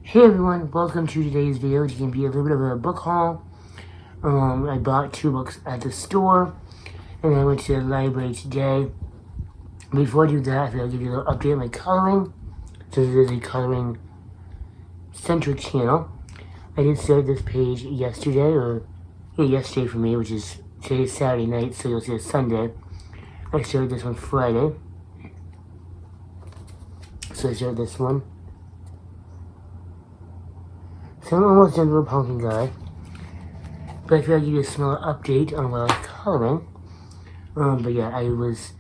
Hey everyone, welcome to today's video, which is going to be a little bit of a book haul. I bought 2 books at the store, and then I went to the library today. Before I do that, I feel I'll give you a little update on my coloring. So this is a coloring centric channel. I did start this page yesterday for me, which is today's Saturday night, so you'll see it Sunday. I started this one Friday. So I started this one. So I'm almost done with the pumpkin guy, but I feel I'll give you a small update on what I was coloring. But yeah, I was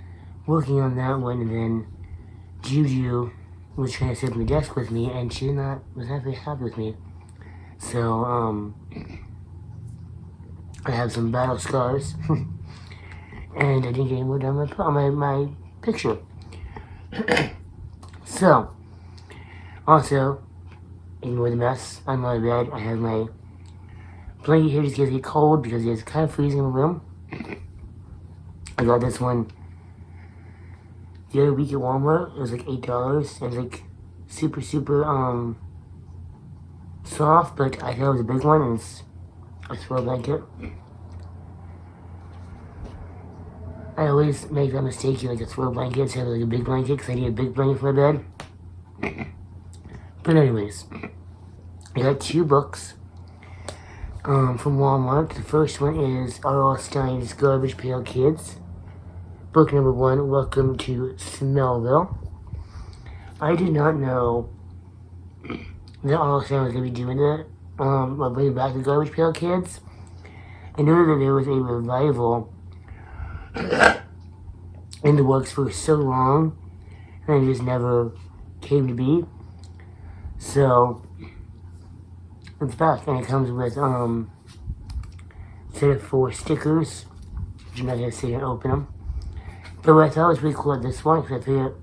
working on that one, and then Juju was trying to sit at my desk with me, and she was not very happy with me. So, I have some battle scars, and I didn't get any more done on my picture. So, also, ignore the mess on my bed. I have my blanket here just in case I get cold because it's kind of freezing in the room. I got this one the other week at Walmart. It was like $8. It's like super soft, but I thought it was a big one, and it's a throw blanket. I always make that mistake, you like a throw blanket instead of like a big blanket, because I need a big blanket for my bed. But anyways, I got 2 books from Walmart. The first one is R.L. Stine's Garbage Pail Kids. Book number 1, Welcome to Smellville. I did not know that R.L. Stine was going to be doing that, bringing back the Garbage Pail Kids. I knew that there was a revival in the works for so long, and it just never came to be. So, it's back, and it comes with, set of 4 stickers. I'm not going to sit here and open them. But what I thought was really cool at this one, because I figured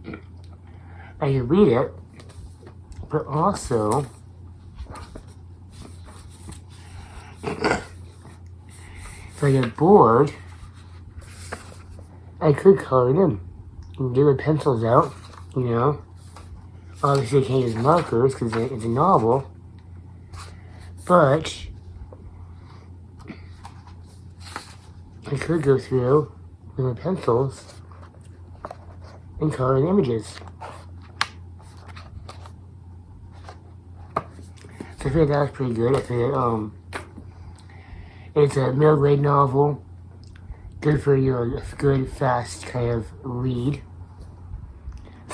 I could read it, but also, if I get bored, I could color it in. And get my pencils out, you know. Obviously, I can't use markers because it's a novel, but I could go through with my pencils and color in images. So I figured that was pretty good. I figured it's a middle grade novel, good for a good, fast kind of read.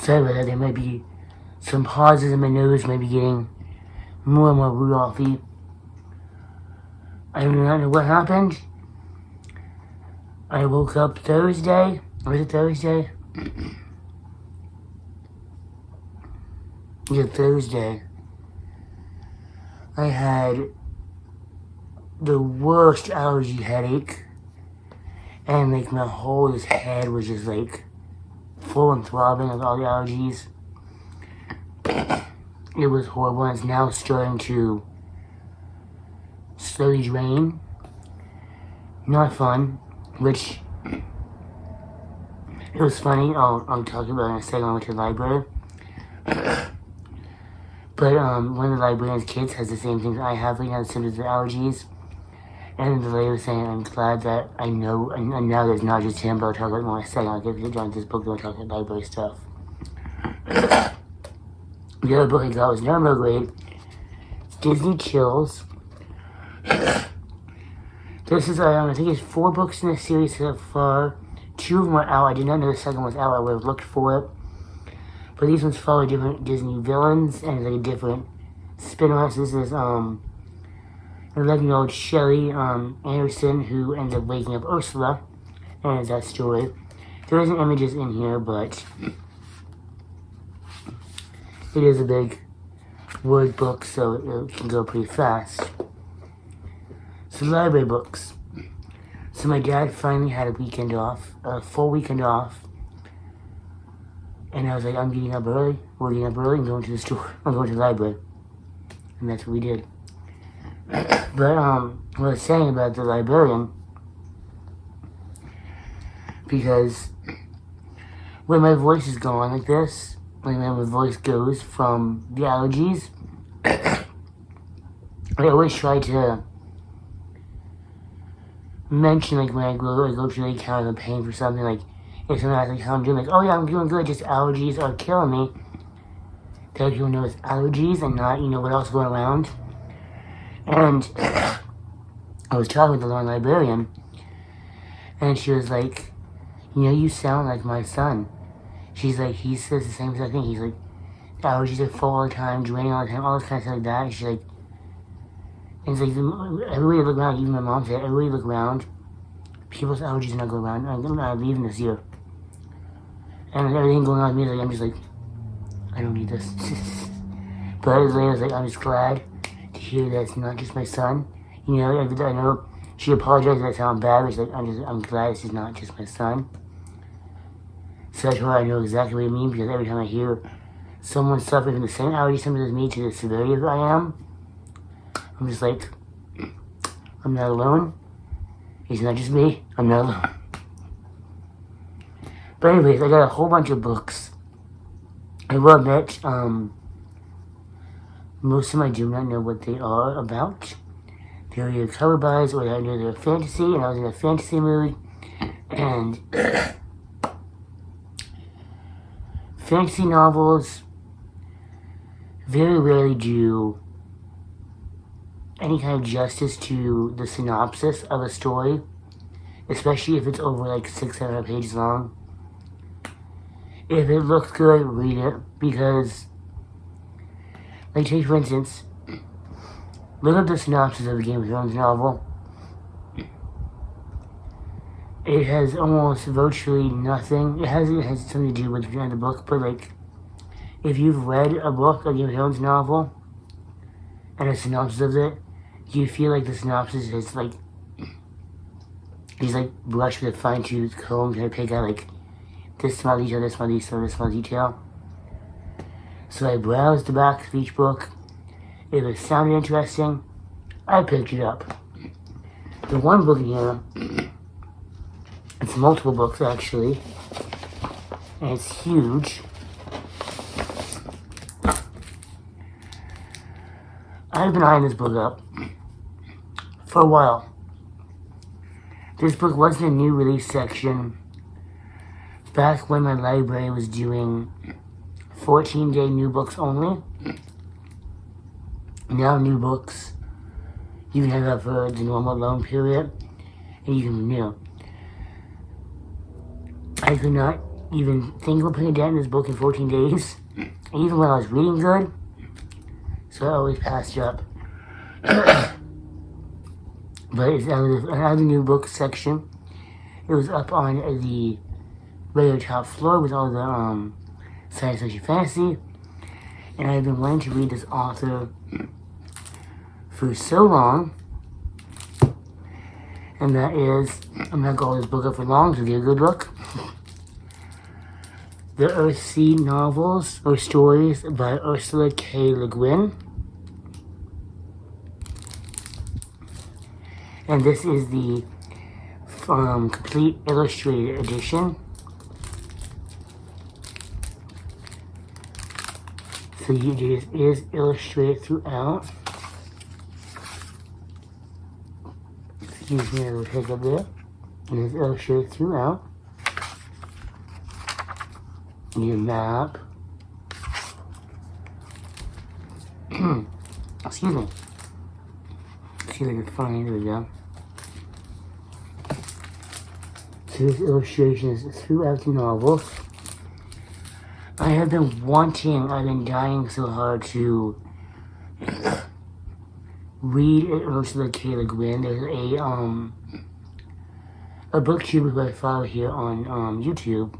Sorry about that, there might be some pauses in my nose, maybe getting more and more Rudolph-y. I do not know what happened. I woke up Thursday. Was it Thursday? Yeah, Thursday. I had the worst allergy headache. And like my whole head was just like full and throbbing with all the allergies. It was horrible, and it's now starting to slowly drain. Not fun, which it was funny. I'll talk about it in a second. I went to the library. But one of the librarian's kids has the same things I have right now, symptoms of allergies. And the lady was saying, I'm glad that I know, and now there's not just him, but I'll talk about it more in a second. I'll get to this book, and I'll talk about library stuff. The other book I got was another middle grade. It's Disney Chills. This is, I think it's 4 books in the series so far. 2 of them are out. I did not know the second one was out. I would have looked for it. But these ones follow different Disney villains and like a different spin-offs. This is, an 11-year-old Shelley Anderson who ends up waking up Ursula. And it's that story. There isn't images in here, but it is a big word book, so it can go pretty fast. So library books. So my dad finally had a weekend off, a full weekend off. And I was like, I'm getting up early. We're getting up early and going to the store. I'm going to the library. And that's what we did. But what I was saying about the librarian, because when my voice is going like this, when my voice goes from the allergies, I always try to mention, like, when I go to the counter and paying for something, like, if someone asks, like, how I'm doing, like, oh yeah, I'm doing good, just allergies are killing me. To let people know it's allergies and not, what else going around. And I was talking with the Lord librarian, and she was like, you sound like my son. She's like, he says the same thing. He's like, allergies are full all the time, draining all the time, all this kind of stuff like that. And she's like, and it's like, everybody look around, even my mom said, everybody look around, people's allergies are not going around. I'm not leaving this year. And everything going on with me, like, I'm just like, I don't need this. But I was like, I'm just glad to hear that it's not just my son. I know she apologized that I sound bad, but she's like, I'm glad this is not just my son. So I told her I know exactly what you mean, because every time I hear someone suffering from the same allergy symptoms as me to the severity of I am, I'm just like, I'm not alone. It's not just me. I'm not alone. But anyways, I got a whole bunch of books. I will admit, most of them I do not know what they are about. They're either cover buys or I know they're fantasy, and I was in a fantasy mood. And fantasy novels very rarely do any kind of justice to the synopsis of a story, especially if it's over like 600 pages long. If it looks good, read it, because, like, take for instance, look up the synopsis of a Game of Thrones novel. It has almost virtually nothing. It has something to do with the book, but, like, if you've read a book, a Game of Thrones novel, and a synopsis of it, you feel like the synopsis is, like, he's, like, brushed with a fine-tooth comb trying to pick out, like, this small detail, this small detail, this small detail. So I browsed the back of each book. If it sounded interesting, I picked it up. The one book in here, it's multiple books actually, and it's huge. I've been eyeing this book up for a while. This book was in the new release section back when my library was doing 14-day new books only. Now new books, you can have that for the normal loan period, and you can renew. I could not even think of putting a dent in this book in 14 days, even when I was reading good, so I always passed it up. But it's out of the new book section. It was up on the regular top floor with all the science fiction fantasy, and I've been wanting to read this author for so long, and that is, I'm not going to hold this book up for long, so it'll be a good book. The Earthsea Novels or Stories by Ursula K. Le Guin. And this is the complete illustrated edition. So it is illustrated throughout. Excuse me, I will take a bit. It is illustrated throughout. Your map. Excuse me. Let's see if I can find, there we go. So this illustration is throughout the novels. I've been dying so hard to read Ursula K. Le Guin. There's a booktuber who I follow here on YouTube.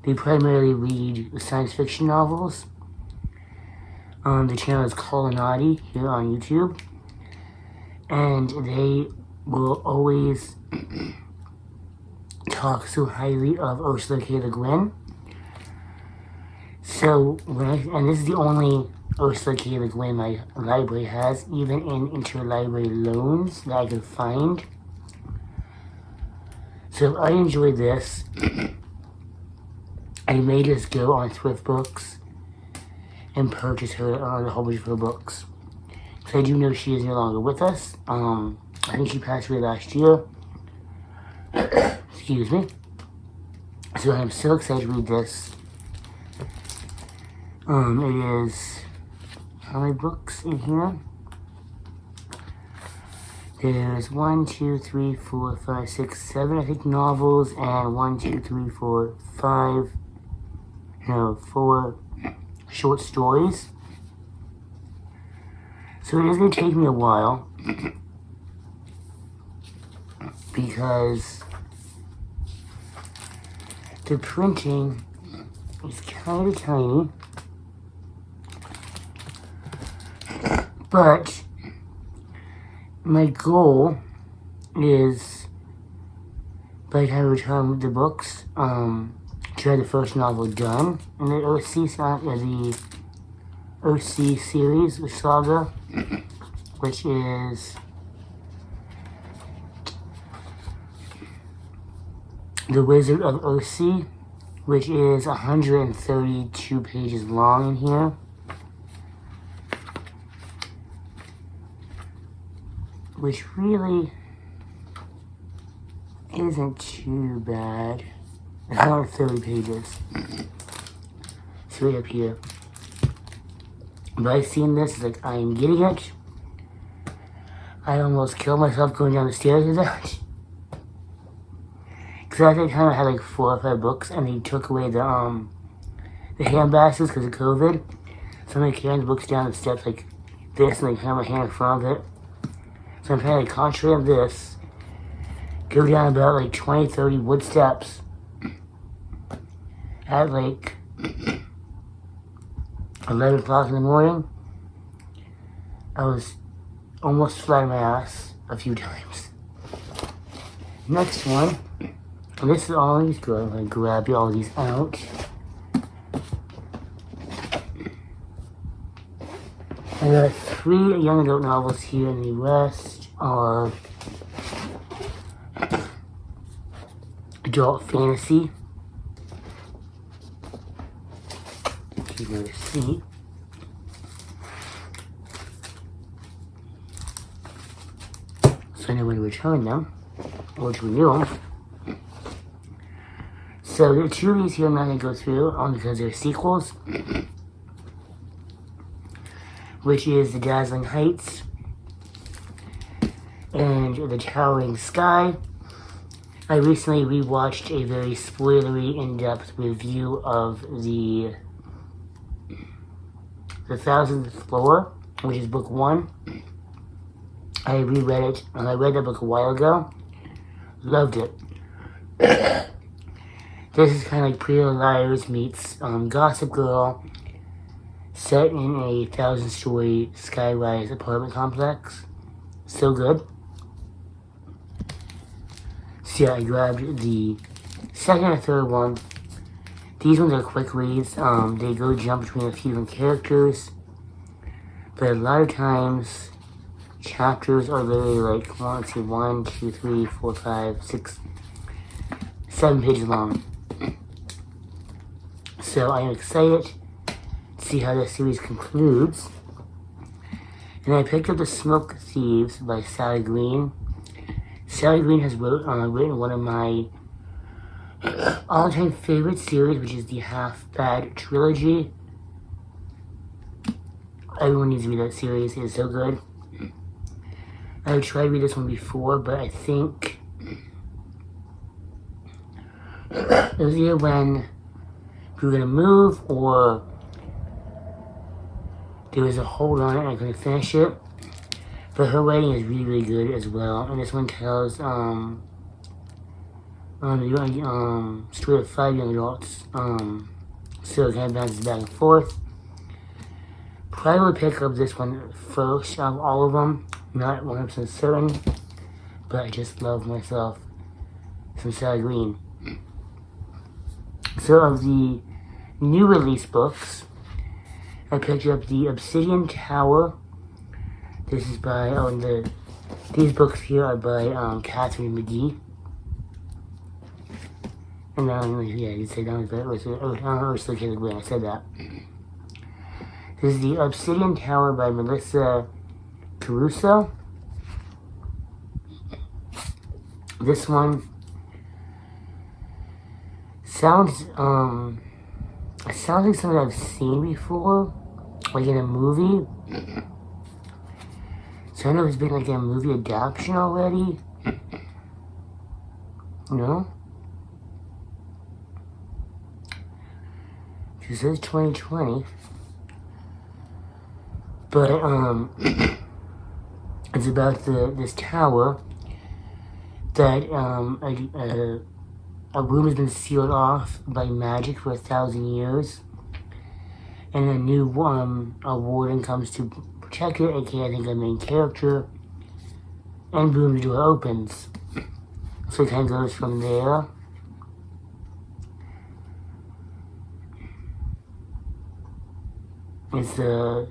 They primarily read science fiction novels. The channel is Colonati here on YouTube, and they will always talk so highly of Ursula K. Le Guin. So, and this is the only Ursula K. Le Guin my library has, even in interlibrary loans that I could find. So if I enjoy this, I may just go on Thrift Books and purchase her a whole bunch of her books. So I do know she is no longer with us. I think she passed away last year. Excuse me. So I'm so excited to read this. It is, how many books in here? There's 1, 2, 3, 4, 5, 6, 7, I think, novels, and 1, 2, 3, 4, 5, 4 short stories. So it is going to take me a while, because the printing is kind of tiny, but my goal is, by the time I return the books, to have the first novel done in the OC series, the saga, which is The Wizard of OC, which is 132 pages long in here. Which really isn't too bad. It's 130 pages. It's right up here. But I've seen this, it's like, I'm getting it. I almost killed myself going down the stairs with that. Because I think I kind of had like 4 or 5 books, and they took away the hand baskets because of COVID. So I'm carrying the books down the steps like this, and like have my hand in front of it. So I'm trying to concentrate on this, go down about like 20, 30 wood steps at like 11 o'clock in the morning. I was almost flat on my ass a few times. Next one, and this is all these good. I'm going to grab all these out. I got 3 young adult novels here, and the rest are adult fantasy. Keep my receipt. So I know when to return them, or to renew them. So there are 2 of these here I'm not going to go through, only because they're sequels. Which is The Dazzling Heights and The Towering Sky. I recently rewatched a very spoilery, in-depth review of the 1000th Floor, which is book 1. I reread it, and I read that book a while ago. Loved it. This is kind of like Pretty Little Liars meets Gossip Girl, set in a 1,000-story sky-rise apartment complex. So good. So yeah, I grabbed the second and third one. These ones are quick reads. They go jump between a few different characters. But a lot of times, chapters are literally like, 1, 2, 3, 4, 5, 6, 7 pages long. So I am excited to see how this series concludes. And I picked up The Smoke Thieves by Sally Green. Sally Green has written one of my all-time favorite series, which is the Half Bad Trilogy. Everyone needs to read that series. It is so good. I've tried to read this one before, but I think it was either when we were going to move, or there was a hold on it and I couldn't finish it. But her writing is really, really good as well. And this one tells the story of 5 young adults. So it kind of bounces back and forth. Probably pick up this one first out of all of them. Not 100% certain, but I just love myself some Sally Green. So of the new release books, I picked up The Obsidian Tower. This is by, these books here are by Catherine McGee. And then, yeah, you say that was by Ursula K. Le Guin, I said that. This is The Obsidian Tower by Melissa Caruso. This one sounds it sounds like something I've seen before, like in a movie. So I know it's been like a movie adaptation already. No? It says 2020. But it's about this tower that a room has been sealed off by magic for 1,000 years, and a new a warden comes to protect it, aka I think a main character, and boom, the door opens. So it kind of goes from there. It's the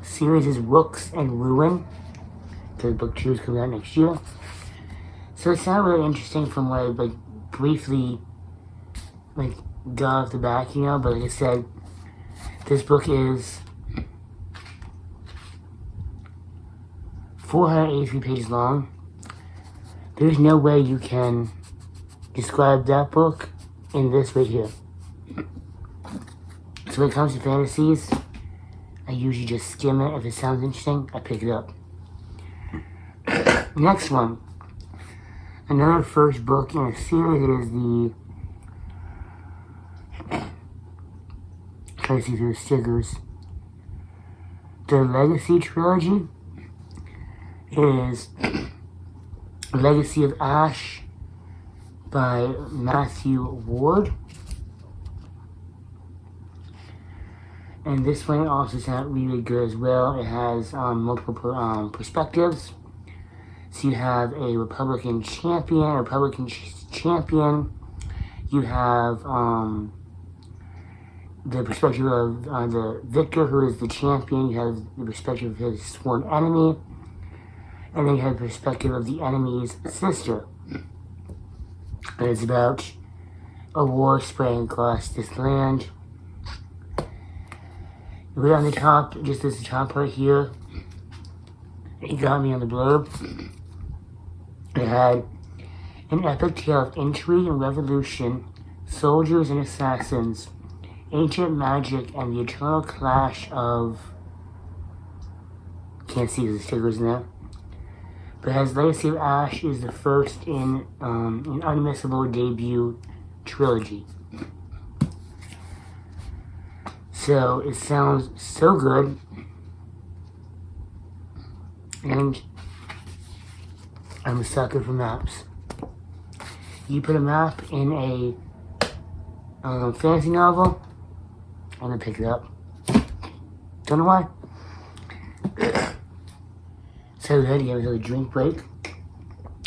series is Rooks and Ruin, because book 2 is coming out next year. So it's not really interesting from what I briefly got off the back, but like I said, this book is 483 pages long. There's no way you can describe that book in this right here. So when it comes to fantasies, I usually just skim it. If it sounds interesting, I pick it up. Next one. Another first book in a series is the... trying to see through the stickers. The Legacy trilogy is Legacy of Ash by Matthew Ward. And this one also sounds really good as well. It has multiple perspectives. So you have a Republican champion, You have the perspective of the victor, who is the champion. You have the perspective of his sworn enemy. And then you have the perspective of the enemy's sister. And it's about a war spreading across this land. Right on the top, just as the top right here, it got me on the blurb. It had an epic tale of intrigue and revolution, soldiers and assassins, ancient magic, and the eternal clash of... can't see the stickers in there. But it has Legacy of Ash is the first in an unmissable debut trilogy. So it sounds so good, and I'm a sucker for maps. You put a map in a fantasy novel, I'm gonna pick it up. Don't know why. So good, you have a little drink break.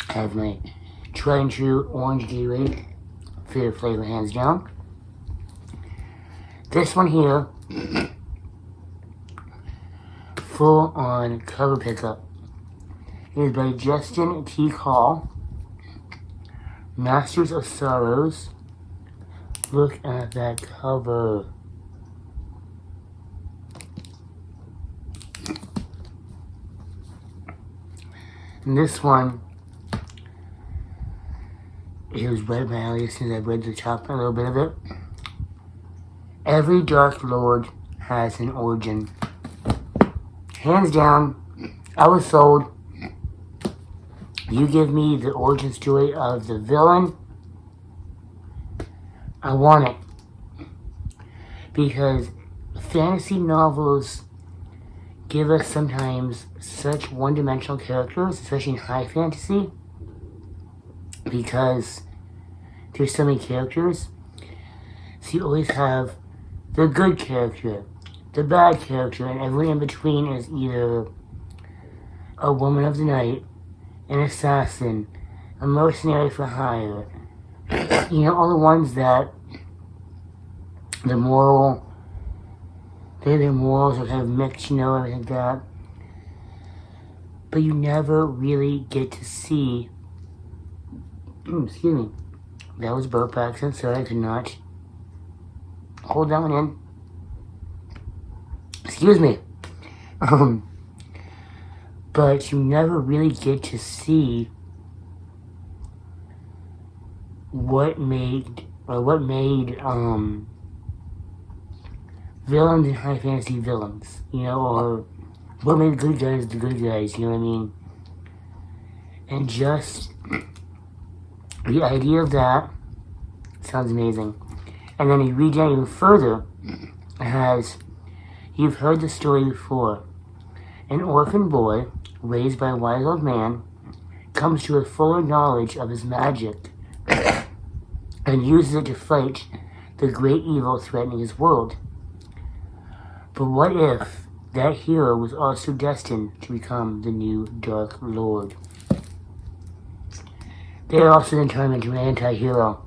I have my tried and true orange Gatorade, favorite flavor hands down. This one here, full on cover pickup, is by Justin T. Call, Masters of Sorrows. Look at that cover. And this one, it was right up my alley as soon as I read the top a little bit of it. Every Dark Lord has an origin. Hands down, I was sold. You give me the origin story of the villain, I want it. Because fantasy novels give us sometimes such one-dimensional characters, especially in high fantasy, because there's so many characters. So you always have the good character, the bad character, and everyone in between is either a woman of the night, an assassin, a mercenary for hire. All the ones that their morals are kind of mixed, everything like that. But you never really get to see, excuse me, that was burp accent, so I could not hold that one in. Excuse me. But you never really get to see what made villains in high fantasy villains, or what made good guys the good guys, you know what I mean? And just the idea of that sounds amazing. And then you read down even further, it has, you've heard the story before. An orphan boy, raised by a wise old man, comes to a fuller knowledge of his magic and uses it to fight the great evil threatening his world. But what if that hero was also destined to become the new Dark Lord? They are also then turned into an anti-hero.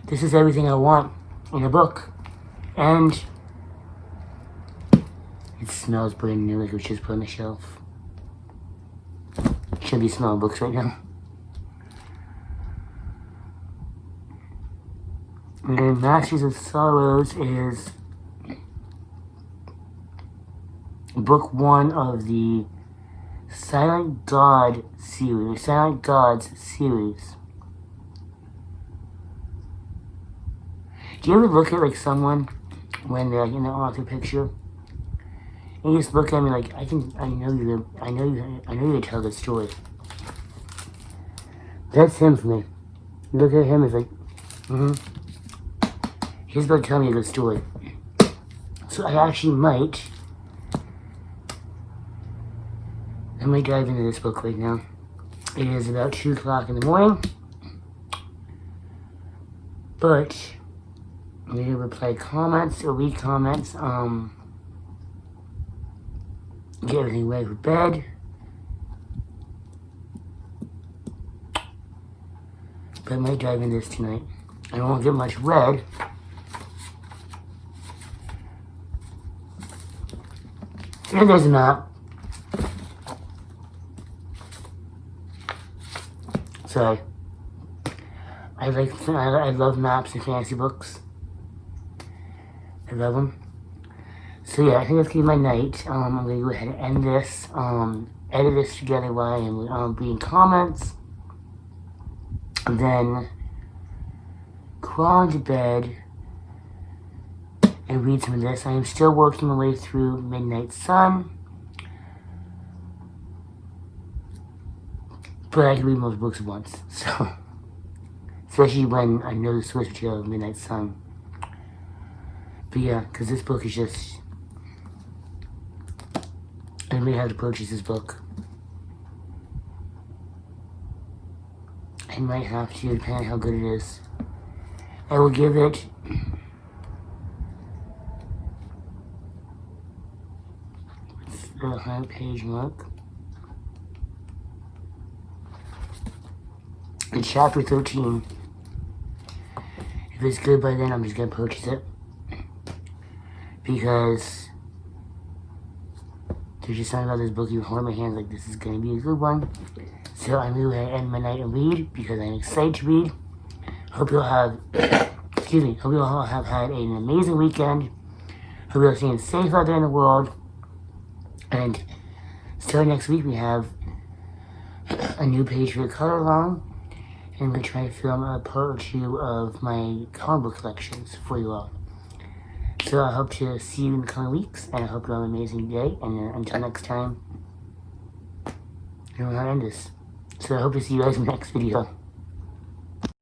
This is everything I want in a book. And it smells brand new, like it was just put on the shelf. Should be smelling books right now. And then Masters of Sorrows is book 1 of the Silent Gods series. Do you ever look at like someone when they're like in the author picture, and you just look at me like, I know you to tell the story. That's him for me. You look at him, it's like, he's about to tell me a good story. So I actually might dive into this book right now. It is about 2 o'clock in the morning, but I'm going to reply comments or read comments, get everything ready for bed. But I might dive into this tonight. I won't get much read. And there's a map. Sorry. I love maps in fantasy books. I love them. So yeah, I think that's going to be my night. I'm going to go ahead and end this, edit this together while I am reading comments. And then crawl into bed and read some of this. I am still working my way through Midnight Sun. But I can read most books at once, so especially when I know the source material of Midnight Sun. But yeah, because this book is just, I may have to purchase this book. I might have to, depending on how good it is. I will give it the 100-page mark. In chapter 13. If it's good by then, I'm just gonna purchase it. Because there's just something about this book, you hold my hands like this is gonna be a good one. So I'm gonna end my night and read because I'm excited to read. Hope you'll have, hope you all have had an amazing weekend. Hope you're staying safe out there in the world. And starting next week, we have a new page for the color along. And I'm going to try to film a part or 2 of my comic book collections for you all. So I hope to see you in the coming weeks, and I hope you have an amazing day, and until next time, I don't know how to end this. So I hope to see you guys in the next video.